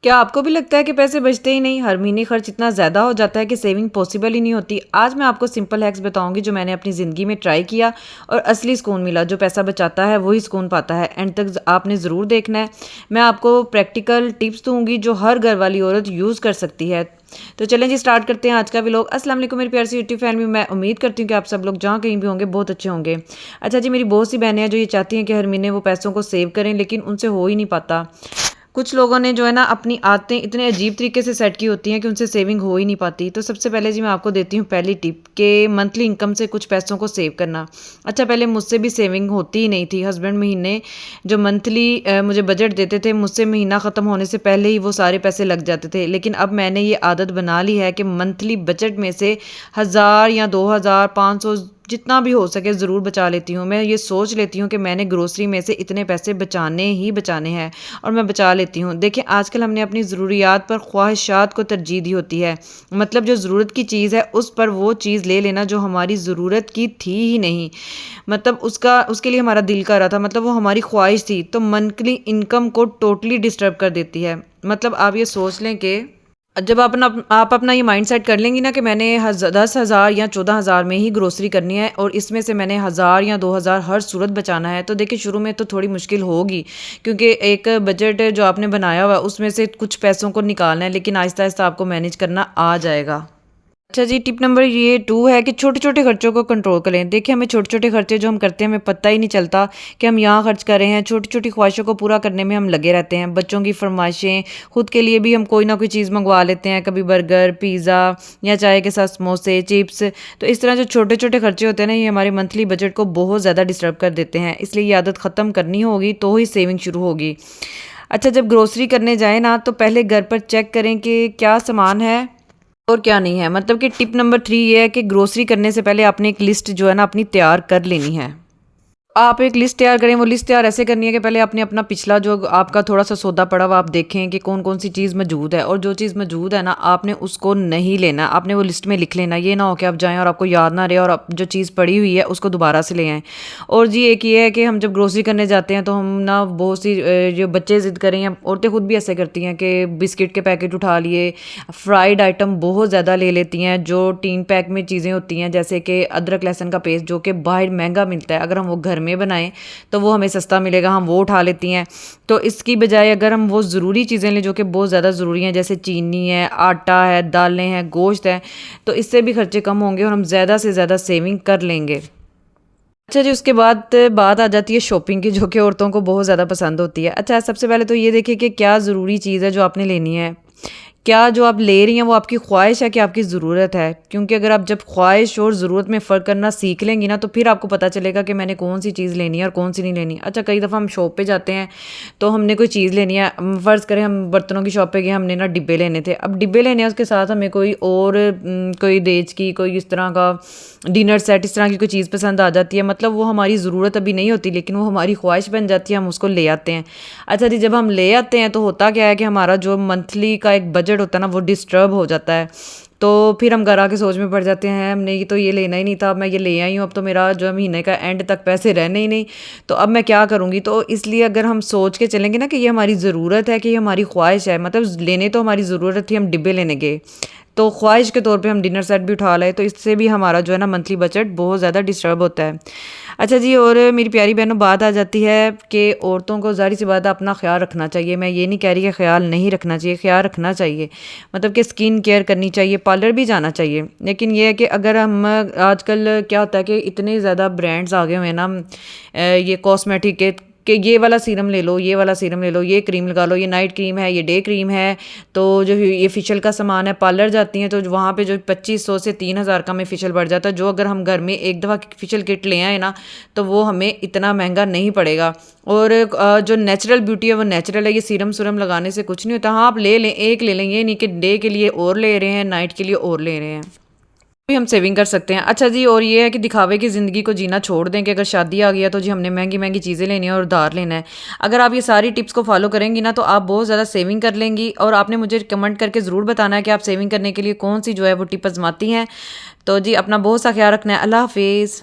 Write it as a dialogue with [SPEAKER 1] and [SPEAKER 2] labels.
[SPEAKER 1] क्या आपको भी लगता है कि पैसे बचते ही नहीं, हर महीने खर्च इतना ज़्यादा हो जाता है कि सेविंग पॉसिबल ही नहीं होती? आज मैं आपको सिंपल हैक्स बताऊंगी जो मैंने अपनी ज़िंदगी में ट्राई किया और असली सुकून मिला। जो पैसा बचाता है वही सुकून पाता है। एंड तक आपने ज़रूर देखना है। मैं आपको प्रैक्टिकल टिप्स दूंगी जो हर घर वाली औरत यूज़ कर सकती है। तो चलें जी, स्टार्ट करते हैं आज का व्लॉग। अस्सलाम वालेकुम मेरी प्यारी सी यूट्यूब फैमिली। मैं उम्मीद करती हूँ कि आप सब लोग जहाँ कहीं भी होंगे बहुत अच्छे होंगे। अच्छा जी, मेरी बहुत सी बहनें हैं जो ये चाहती हैं कि हर महीने वो पैसों को सेव करें, लेकिन उनसे हो ही नहीं पाता। कुछ लोगों ने जो है ना अपनी आदतें इतने अजीब तरीके से सेट की होती हैं कि उनसे सेविंग हो ही नहीं पाती। तो सबसे पहले जी मैं आपको देती हूँ पहली टिप कि मंथली इनकम से कुछ पैसों को सेव करना। अच्छा, पहले मुझसे भी सेविंग होती ही नहीं थी। हस्बैंड महीने जो मंथली मुझे बजट देते थे, मुझसे महीना ख़त्म होने से पहले ही वो सारे पैसे लग जाते थे। लेकिन अब मैंने ये आदत बना ली है कि मंथली बजट में से 1000 या 2000 500 जितना भी हो सके ज़रूर बचा लेती हूँ। मैं ये सोच लेती हूँ कि मैंने ग्रोसरी में से इतने पैसे बचाने ही बचाने हैं और मैं बचा लेती हूँ। देखिए, आजकल हमने अपनी ज़रूरियात पर ख्वाहिशात को तरजीह दी होती है। मतलब जो ज़रूरत की चीज़ है उस पर वो चीज़ ले लेना जो हमारी ज़रूरत की थी ही नहीं। मतलब उसके लिए हमारा दिल कर रहा था, मतलब वो हमारी ख्वाहिश थी। तो मंथली इनकम को टोटली डिस्टर्ब कर देती है। मतलब आप ये सोच लें कि जब आप अपना ये माइंड सेट कर लेंगी ना कि मैंने 10,000 या 14,000 में ही ग्रोसरी करनी है और इसमें से मैंने 1000 या 2000 हर सूरत बचाना है, तो देखिए शुरू में तो थोड़ी मुश्किल होगी, क्योंकि एक बजट जो आपने बनाया हुआ उसमें से कुछ पैसों को निकालना है, लेकिन आहिस्ता आहिस्ता आपको मैनेज करना आ जाएगा। अच्छा जी, टिप नंबर ये 2 है कि छोटे छोटे खर्चों को कंट्रोल करें। देखिए, हमें छोटे छोटे खर्चे जो हम करते हैं हमें पता ही नहीं चलता कि हम यहाँ खर्च कर रहे हैं। छोटी छोटी ख्वाहिशों को पूरा करने में हम लगे रहते हैं। बच्चों की फरमाइशें, खुद के लिए भी हम कोई ना कोई चीज़ मंगवा लेते हैं, कभी बर्गर, पिज़्ज़ा या चाय के साथ समोसे, चिप्स। तो इस तरह जो छोटे छोटे खर्चे होते हैं ना, ये हमारे मंथली बजट को बहुत ज़्यादा डिस्टर्ब कर देते हैं। इसलिए ये आदत ख़त्म करनी होगी तो ही सेविंग शुरू होगी। अच्छा, जब ग्रोसरी करने जाए ना तो पहले घर पर चेक करें कि क्या सामान है और क्या नहीं है। मतलब कि टिप नंबर 3 ये है कि ग्रोसरी करने से पहले आपने एक लिस्ट जो है ना अपनी तैयार कर लेनी है। आप एक लिस्ट तैयार करें। वो लिस्ट तैयार ऐसे करनी है कि पहले आपने अपना पिछला जो आपका थोड़ा सा सौदा पड़ा हुआ आप देखें कि कौन कौन सी चीज़ मौजूद है, और जो चीज़ मौजूद है ना आपने उसको नहीं लेना, आपने वो लिस्ट में लिख लेना। ये ना हो कि आप जाएं और आपको याद ना रहे और आप जो चीज़ पड़ी हुई है उसको दोबारा से ले आएँ। और जी एक ये है कि हम जब ग्रोसरी करने जाते हैं तो हम ना बहुत सी जो बच्चे ज़िद करें या औरतें खुद भी ऐसे करती हैं कि बिस्किट के पैकेट उठा लिए, फ्राइड आइटम बहुत ज़्यादा ले लेती हैं, जो टीन पैक में चीज़ें होती हैं जैसे कि अदरक लहसुन का पेस्ट जो कि बाहर महंगा मिलता है, अगर हम वो घर में बनाएं तो वो हमें सस्ता मिलेगा, हम वो उठा लेती हैं। तो इसकी बजाय अगर हम वो ज़रूरी चीज़ें लें जो कि बहुत ज़्यादा ज़रूरी हैं, जैसे चीनी है, आटा है, दालें हैं, गोश्त है, तो इससे भी खर्चे कम होंगे और हम ज़्यादा से ज़्यादा सेविंग कर लेंगे। अच्छा जी, उसके बाद बात आ जाती है शॉपिंग की, जो कि औरतों को बहुत ज़्यादा पसंद होती है। अच्छा, सबसे पहले तो ये देखिए कि क्या ज़रूरी चीज़ है जो आपने लेनी है। क्या जो आप ले रही हैं वो आपकी ख्वाहिश है कि आपकी ज़रूरत है? क्योंकि अगर आप जब ख्वाहिश और ज़रूरत में फ़र्क करना सीख लेंगी ना तो फिर आपको पता चलेगा कि मैंने कौन सी चीज़ लेनी है और कौन सी नहीं लेनी। अच्छा, कई दफ़ा हम शॉप पे जाते हैं तो हमने कोई चीज़ लेनी है, फ़र्ज़ करें हम बर्तनों की शॉप पे गए, हमने ना डिब्बे लेने थे। अब डिब्बे लेने हैं, उसके साथ हमें कोई और कोई देज की कोई इस तरह का डिनर सेट, इस तरह की कोई चीज़ पसंद आ जाती है। मतलब वो हमारी ज़रूरत अभी नहीं होती लेकिन वो हमारी ख्वाहिश बन जाती है, हम उसको ले आते हैं। अच्छा जी, जब हम ले आते हैं तो होता क्या है कि हमारा जो मंथली का एक बजट होता है ना वो डिस्टर्ब हो जाता है। तो फिर हम घर आके सोच में पड़ जाते हैं, हमने ये तो ये लेना ही नहीं था, अब मैं ये ले आई हूँ, अब तो मेरा जो है महीने का एंड तक पैसे रहने ही नहीं, तो अब मैं क्या करूँगी। तो इसलिए अगर हम सोच के चलेंगे ना कि ये हमारी ज़रूरत है कि ये हमारी ख्वाहिश है, मतलब लेने तो हमारी ज़रूरत थी, हम डिब्बे लेने गए तो ख्वाहिश के तौर पे हम डिनर सेट भी उठा लाए, तो इससे भी हमारा जो है ना मंथली बजट बहुत ज़्यादा डिस्टर्ब होता है। अच्छा जी, और मेरी प्यारी बहनों, बात आ जाती है कि औरतों को ज़ाहिर सी बात है अपना ख्याल रखना चाहिए। मैं ये नहीं कह रही कि ख्याल नहीं रखना चाहिए, ख्याल रखना चाहिए। मतलब कि स्किन केयर करनी चाहिए, पार्लर भी जाना चाहिए। लेकिन ये है कि अगर हम आजकल क्या होता है कि इतने ज़्यादा ब्रांड्स आ गए हुए हैं ना, ये कॉस्मेटिक के कि ये वाला सीरम ले लो, ये वाला सीरम ले लो, ये क्रीम लगा लो, ये नाइट क्रीम है, ये डे क्रीम है। तो जो ये फेशियल का सामान है, पार्लर जाती हैं तो वहाँ पे जो 2500 से 3000 का हमें फेशियल पड़ जाता है, जो अगर हम घर में एक दफ़ा फेशियल किट ले आए ना तो वो हमें इतना महंगा नहीं पड़ेगा। और जो नेचुरल ब्यूटी है वो नेचुरल है, ये सीरम सुरम लगाने से कुछ नहीं होता। हाँ, आप ले लें, एक ले लें, ये नहीं कि डे के लिए और ले रहे हैं, नाइट के लिए और ले रहे हैं, भी हम सेविंग कर सकते हैं। अच्छा जी, और ये है कि दिखावे की ज़िंदगी को जीना छोड़ दें कि अगर शादी आ गई है तो जी हमने महंगी महंगी चीज़ें लेनी है और उधार लेना है। अगर आप ये सारी टिप्स को फॉलो करेंगी ना तो आप बहुत ज़्यादा सेविंग कर लेंगी, और आपने मुझे कमेंट करके ज़रूर बताना है कि आप सेविंग करने के लिए कौन सी जो है वो टिप आजमाती हैं। तो जी अपना बहुत सा ख्याल रखना है। अल्लाह हाफिज़।